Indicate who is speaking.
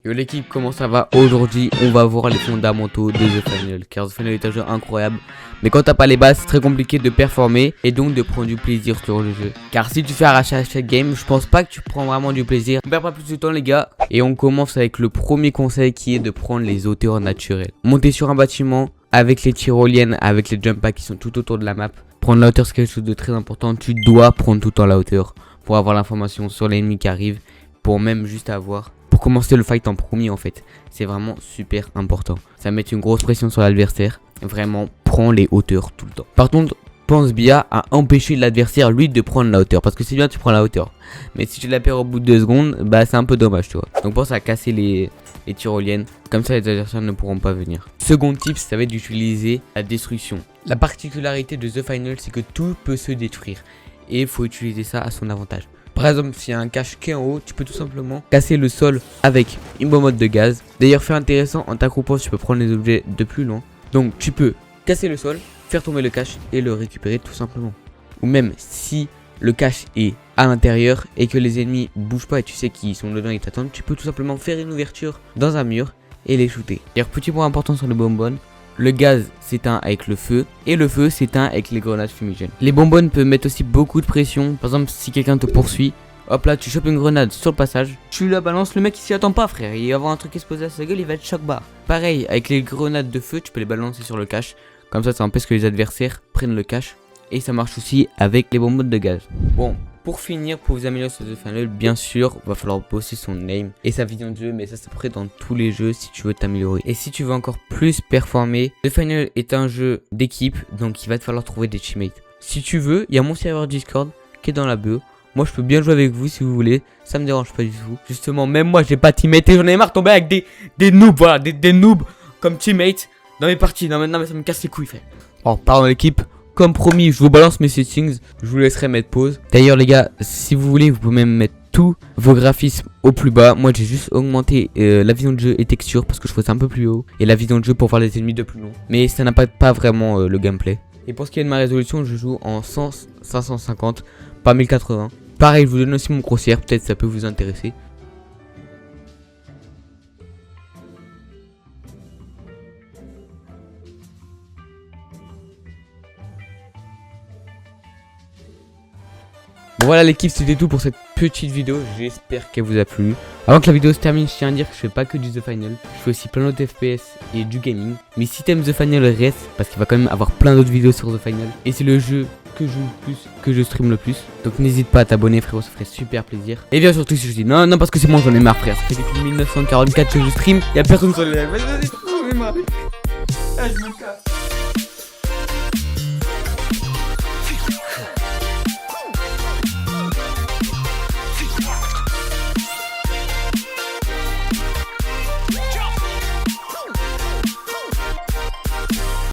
Speaker 1: Yo l'équipe, comment ça va? Aujourd'hui on va voir les fondamentaux de The Final, car The Final est un jeu incroyable, mais quand t'as pas les bases c'est très compliqué de performer et donc de prendre du plaisir sur le jeu. Car si tu fais arracher à chaque game, je pense pas que tu prends vraiment du plaisir. On perd pas plus de temps les gars, et on commence avec le premier conseil qui est de prendre les hauteurs naturelles. Monter sur un bâtiment avec les tyroliennes, avec les jump packs qui sont tout autour de la map. Prendre la hauteur c'est quelque chose de très important, tu dois prendre tout le temps la hauteur pour avoir l'information sur l'ennemi qui arrive, pour même juste avoir... Pour commencer le fight en premier en fait, c'est vraiment super important. Ça met une grosse pression sur l'adversaire. Vraiment, prends les hauteurs tout le temps. Par contre, pense bien à empêcher l'adversaire lui de prendre la hauteur. Parce que c'est bien tu prends la hauteur, mais si tu la perds au bout de 2 secondes, bah c'est un peu dommage tu vois. Donc pense à casser les tyroliennes. Comme ça les adversaires ne pourront pas venir. Second tip, ça va être d'utiliser la destruction. La particularité de The Final, c'est que tout peut se détruire. Et il faut utiliser ça à son avantage. Par exemple, s'il y a un cache qui est en haut, tu peux tout simplement casser le sol avec une bombe de gaz. D'ailleurs, fait intéressant, en t'accroupant, tu peux prendre les objets de plus loin. Donc, tu peux casser le sol, faire tomber le cache et le récupérer tout simplement. Ou même, si le cache est à l'intérieur et que les ennemis bougent pas et tu sais qu'ils sont dedans et t'attendent, tu peux tout simplement faire une ouverture dans un mur et les shooter. D'ailleurs, petit point important sur les bonbonnes. Le gaz s'éteint avec le feu et le feu s'éteint avec les grenades fumigènes. Les bonbonnes peuvent mettre aussi beaucoup de pression. Par exemple, si quelqu'un te poursuit, hop là, tu chopes une grenade sur le passage, tu la balances, le mec il s'y attend pas frère, il va avoir un truc qui se pose à sa gueule, il va être choc barre. Pareil, avec les grenades de feu, tu peux les balancer sur le cache. Comme ça empêche que les adversaires prennent le cache. Et ça marche aussi avec les bonbonnes de gaz. Bon, pour finir, pour vous améliorer sur The Final, bien sûr, va falloir bosser son aim et sa vision de jeu, mais ça c'est prêt dans tous les jeux si tu veux t'améliorer. Et si tu veux encore plus performer, The Final est un jeu d'équipe, donc il va te falloir trouver des teammates. Si tu veux, il y a mon serveur Discord qui est dans la bio. Moi je peux bien jouer avec vous si vous voulez, ça me dérange pas du tout. Justement, même moi j'ai pas teammate et j'en ai marre de tomber avec des noobs, voilà, des noobs comme teammates dans mes parties. Non mais ça me casse les couilles frère. Oh, pardon l'équipe. Comme promis, je vous balance mes settings, je vous laisserai mettre pause. D'ailleurs les gars, si vous voulez, vous pouvez même mettre tous vos graphismes au plus bas. Moi j'ai juste augmenté la vision de jeu et texture parce que je trouve ça un peu plus haut. Et la vision de jeu pour voir les ennemis de plus long. Mais ça n'a pas vraiment le gameplay. Et pour ce qui est de ma résolution, je joue en 550, pas 1080. Pareil, je vous donne aussi mon crosshair, peut-être ça peut vous intéresser. Bon voilà l'équipe, c'était tout pour cette petite vidéo, j'espère qu'elle vous a plu. Avant que la vidéo se termine, je tiens à dire que je fais pas que du The Final, je fais aussi plein d'autres FPS et du gaming. Mais si t'aimes The Final, reste, parce qu'il va quand même avoir plein d'autres vidéos sur The Final. Et c'est le jeu que je joue le plus, que je stream le plus. Donc n'hésite pas à t'abonner frérot, ça ferait super plaisir. Et bien surtout si je dis non parce que c'est moi j'en ai marre frère, ça fait depuis 1944 que je stream, y'a personne sur les lives. Vas-y, j'en ai marre. Ah je me casse.